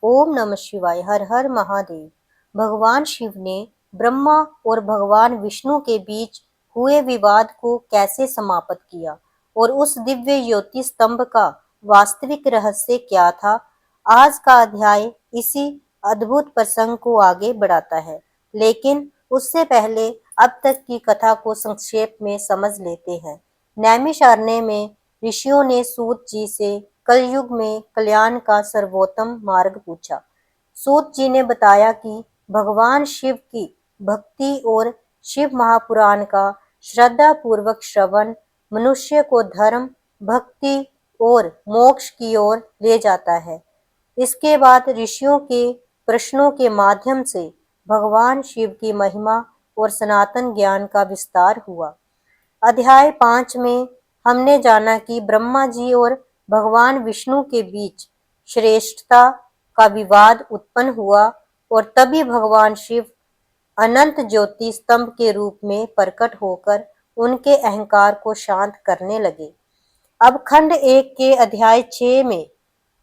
ओम नमः शिवाय। हर हर महादेव। भगवान शिव ने ब्रह्मा और भगवान विष्णु के बीच हुए विवाद को कैसे समाप्त किया और उस दिव्य ज्योति स्तंभ का वास्तविक रहस्य क्या था, आज का अध्याय इसी अद्भुत प्रसंग को आगे बढ़ाता है। लेकिन उससे पहले अब तक की कथा को संक्षेप में समझ लेते हैं। नैमिषारण्य में ऋषियों ने सूत जी से कलयुग में कल्याण का सर्वोत्तम मार्ग पूछा। सूत जी ने बताया कि भगवान शिव की भक्ति और शिव महापुराण का श्रद्धा पूर्वक श्रवण मनुष्य को धर्म, भक्ति और मोक्ष की ओर ले जाता है। इसके बाद ऋषियों के प्रश्नों के माध्यम से भगवान शिव की महिमा और सनातन ज्ञान का विस्तार हुआ। अध्याय 5 में हमने जाना कि ब्रह्मा जी और भगवान विष्णु के बीच श्रेष्ठता का विवाद उत्पन्न हुआ और तभी भगवान शिव अनंत ज्योति स्तंभ के रूप में प्रकट होकर उनके अहंकार को शांत करने लगे। अब खंड 1 के अध्याय 6 में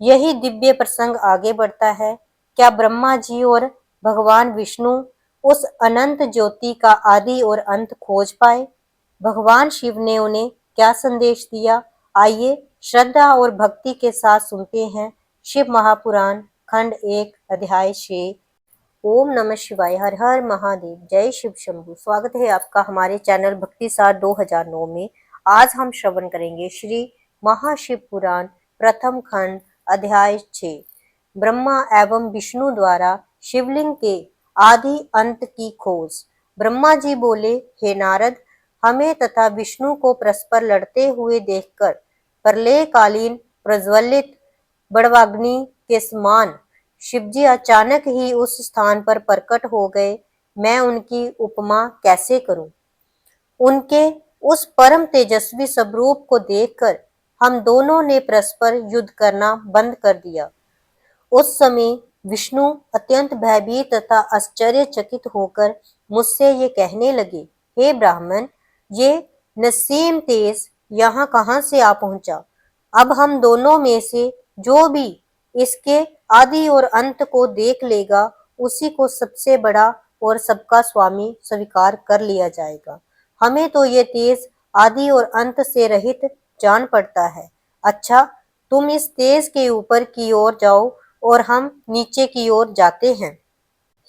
यही दिव्य प्रसंग आगे बढ़ता है। क्या ब्रह्मा जी और भगवान विष्णु उस अनंत ज्योति का आदि और अंत खोज पाए? भगवान शिव ने उन्हें क्या संदेश दिया? आइए श्रद्धा और भक्ति के साथ सुनते हैं शिव महापुराण खंड 1 अध्याय 6। ओम नमः शिवाय। हर हर महादेव। जय शिव शंभु। स्वागत है आपका हमारे चैनल भक्ति सार 2009 में। आज हम श्रवण करेंगे श्री महाशिव पुराण प्रथम खंड अध्याय 6, ब्रह्मा एवं विष्णु द्वारा शिवलिंग के आदि अंत की खोज। ब्रह्मा जी बोले, हे नारद, हमें तथा विष्णु को परस्पर लड़ते हुए देखकर प्रलयकालीन प्रज्वलित बड़वाग्नि के समान शिवजी अचानक ही उस स्थान पर प्रकट हो गए। मैं उनकी उपमा कैसे करूं? उनके उस परम तेजस्वी स्वरूप को देखकर हम दोनों ने परस्पर युद्ध करना बंद कर दिया। उस समय विष्णु अत्यंत भयभीत तथा आश्चर्यचकित होकर मुझसे ये कहने लगे, हे ब्राह्मण, ये नसीम तेज यहाँ कहाँ से आ पहुंचा? अब हम दोनों में से जो भी इसके आदि और अंत को देख लेगा, उसी को सबसे बड़ा और सबका स्वामी स्वीकार कर लिया जाएगा। हमें तो ये तेज आदि और अंत से रहित जान पड़ता है। अच्छा, तुम इस तेज के ऊपर की ओर जाओ और हम नीचे की ओर जाते हैं।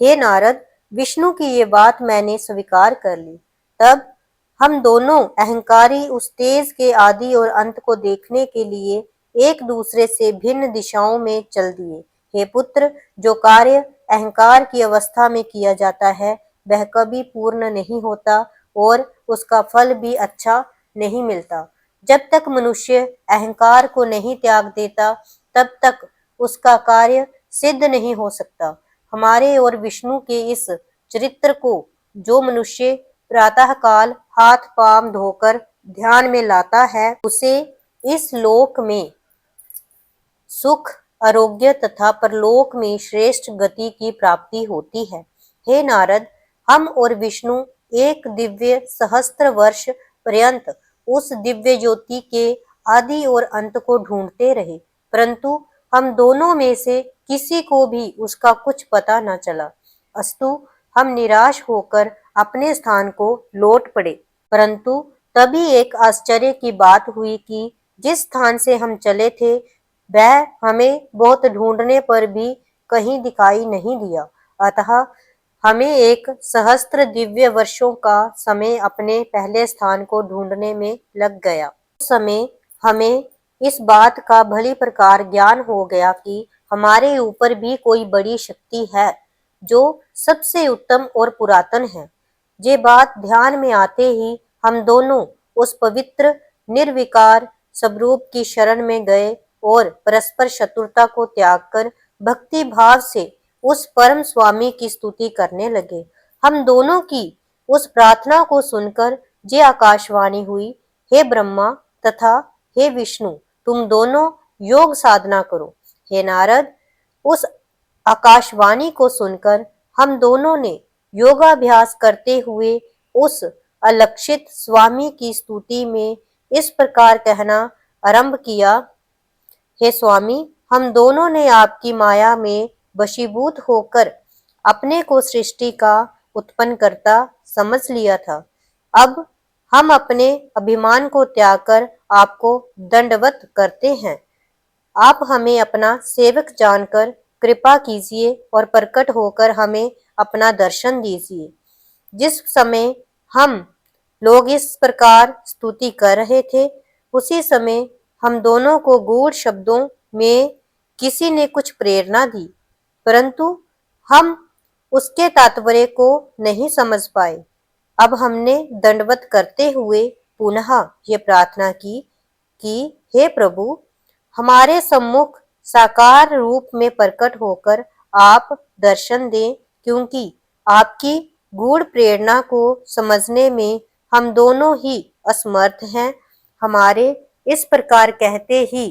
हे नारद, विष्णु की ये बात मैंने स्वीकार कर ली। तब हम दोनों अहंकारी उस तेज के आदि और अंत को देखने के लिए एक दूसरे से भिन्न दिशाओं में चल दिए। हे पुत्र, जो कार्य अहंकार की अवस्था में किया जाता है वह कभी पूर्ण नहीं होता और उसका फल भी अच्छा नहीं मिलता। जब तक मनुष्य अहंकार को नहीं त्याग देता तब तक उसका कार्य सिद्ध नहीं हो सकता। हमारे और विष्णु के इस चरित्र को जो मनुष्य प्रातः काल हाथ पांव धोकर ध्यान में लाता है, उसे इस लोक में सुख, आरोग्य तथा परलोक में श्रेष्ठ गति की प्राप्ति होती है। हे नारद, हम और विष्णु एक दिव्य सहस्त्र वर्ष पर्यंत उस दिव्य ज्योति के आदि और अंत को ढूंढते रहे, परंतु हम दोनों में से किसी को भी उसका कुछ पता न चला। अस्तु, हम निराश होकर अपने स्थान को लौट पड़े। परंतु तभी एक आश्चर्य की बात हुई कि जिस स्थान से हम चले थे वह हमें बहुत ढूंढने पर भी कहीं दिखाई नहीं दिया। अतः हमें एक सहस्त्र दिव्य वर्षों का समय अपने पहले स्थान को ढूंढने में लग गया। उस समय हमें इस बात का भली प्रकार ज्ञान हो गया कि हमारे ऊपर भी कोई बड़ी शक्ति है जो सबसे उत्तम और पुरातन है। ये बात ध्यान में आते ही हम दोनों उस पवित्र निर्विकार स्वरूप की शरण में गए और परस्पर शत्रुता को त्याग कर भक्ति भाव से उस परम स्वामी की स्तुति करने लगे। हम दोनों की उस प्रार्थना को सुनकर ये आकाशवाणी हुई, हे ब्रह्मा तथा हे विष्णु, तुम दोनों योग साधना करो। हे नारद, उस आकाशवाणी को सुनकर हम दोनों ने योगाभ्यास करते हुए उस अलक्षित स्वामी की स्तुति में इस प्रकार कहना आरंभ किया, हे स्वामी, हम दोनों ने आपकी माया में वशीभूत होकर अपने को सृष्टि का उत्पन्न करता समझ लिया था। अब हम अपने अभिमान को त्याग कर आपको दंडवत करते हैं। आप हमें अपना सेवक जानकर कृपा कीजिए और प्रकट होकर हमें अपना दर्शन दीजिए। जिस समय हम लोग इस प्रकार स्तुति कर रहे थे, उसी समय हम दोनों को गूढ़ शब्दों में किसी ने कुछ प्रेरणा दी, परंतु हम उसके तात्पर्य को नहीं समझ पाए। अब हमने दंडवत करते हुए पुनः ये प्रार्थना की कि हे प्रभु, हमारे सम्मुख साकार रूप में प्रकट होकर आप दर्शन दें, क्योंकि आपकी गूढ़ प्रेरणा को समझने में हम दोनों ही असमर्थ हैं। हमारे इस प्रकार कहते ही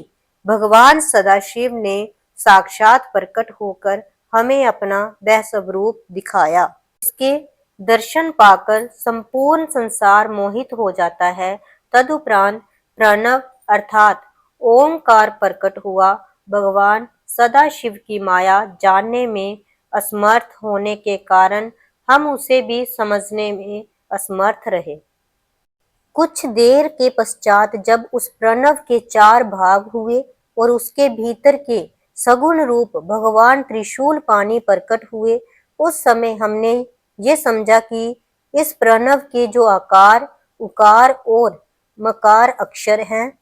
भगवान सदाशिव ने साक्षात प्रकट होकर हमें अपना वह स्वरूप दिखाया। इसके दर्शन पाकर संपूर्ण संसार मोहित हो जाता है। तदुपरांत प्रणव अर्थात ओंकार प्रकट हुआ। भगवान सदाशिव की माया जानने में असमर्थ होने के कारण हम उसे भी समझने में असमर्थ रहे। कुछ देर के पश्चात जब उस प्रणव के 4 भाग हुए और उसके भीतर के सगुण रूप भगवान त्रिशूल पानी प्रकट हुए, उस समय हमने ये समझा कि इस प्रणव के जो आकार, उकार और मकार अक्षर हैं,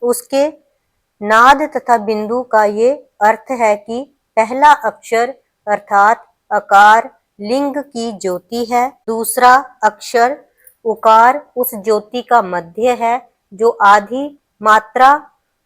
उसके नाद तथा बिंदु का ये अर्थ है कि पहला अक्षर अर्थात अकार लिंग की ज्योति है, दूसरा अक्षर उकार उस ज्योति का मध्य है, जो आधी मात्रा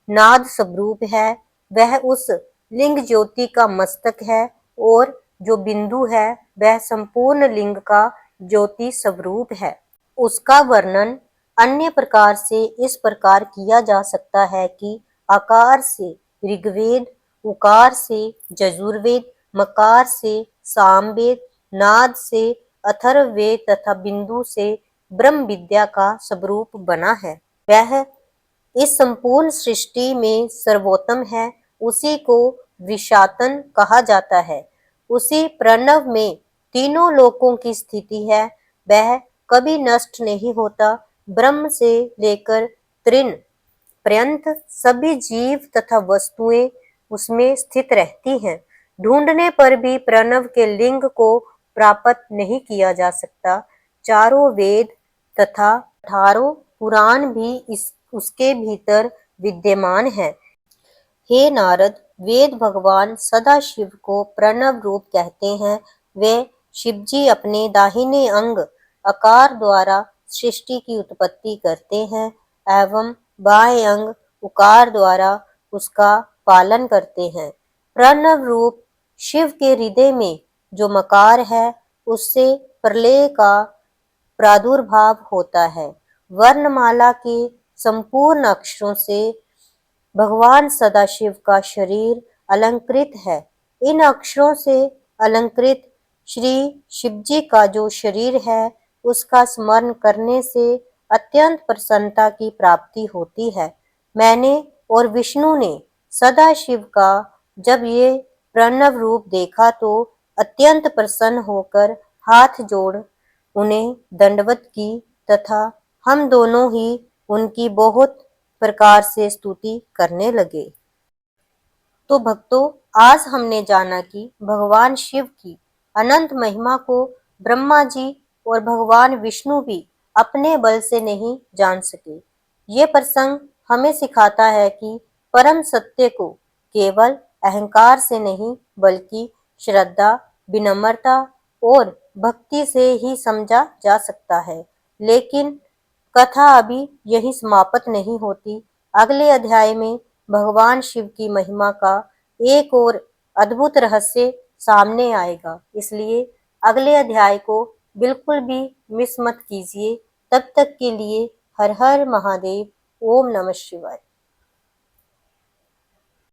नाद स्वरूप है, वह उस लिंग ज्योति का मस्तक है, और जो बिंदु है वह संपूर्ण लिंग का ज्योति स्वरूप है। उसका वर्णन अन्य प्रकार से इस प्रकार किया जा सकता है कि आकार से ऋग्वेद, उकार से यजुर्वेद, मकार से सामवेद, नाद से अथर्ववेद तथा बिंदु से ब्रह्म विद्या का स्वरूप बना है। वह इस संपूर्ण सृष्टि में सर्वोत्तम है। उसी को विशातन कहा जाता है। उसी प्रणव में तीनों लोकों की स्थिति है। वह कभी नष्ट नहीं होता। ब्रह्म से लेकर तृण पर्यंत सभी जीव तथा वस्तुएं उसमें स्थित रहती हैं। ढूंढने पर भी प्रणव के लिंग को प्राप्त नहीं किया जा सकता। चारों वेद तथा 18 पुराण भी उसके भीतर विद्यमान है। हे नारद, वेद भगवान सदाशिव को प्रणव रूप कहते हैं। वे शिवजी अपने दाहिने अंग आकार द्वारा सृष्टि की उत्पत्ति करते हैं एवं बाएं अंग उकार द्वारा उसका पालन करते हैं। प्रणव रूप शिव के हृदय में जो मकार है, उससे प्रलय का प्रादुर्भाव होता है। वर्णमाला के संपूर्ण अक्षरों से भगवान सदाशिव का शरीर अलंकृत है। इन अक्षरों से अलंकृत श्री शिवजी का जो शरीर है, उसका स्मरण करने से अत्यंत प्रसन्नता की प्राप्ति होती है। मैंने और विष्णु ने सदाशिव का जब ये प्रणव रूप देखा तो अत्यंत प्रसन्न होकर हाथ जोड़ उन्हें दंडवत की तथा हम दोनों ही उनकी बहुत प्रकार से स्तुति करने लगे। तो भक्तों, आज हमने जाना कि भगवान शिव की अनंत महिमा को ब्रह्मा जी और भगवान विष्णु भी अपने बल से नहीं जान सके। ये प्रसंग हमें सिखाता है कि परम सत्य को केवल अहंकार से नहीं बल्कि श्रद्धा, विनम्रता और भक्ति से ही समझा जा सकता है। लेकिन कथा अभी यही समाप्त नहीं होती। अगले अध्याय में भगवान शिव की महिमा का एक और अद्भुत रहस्य सामने आएगा। इसलिए अगले अध्याय को बिल्कुल भी मिस मत कीजिए। तब तक के लिए हर हर महादेव। ओम नमः शिवाय।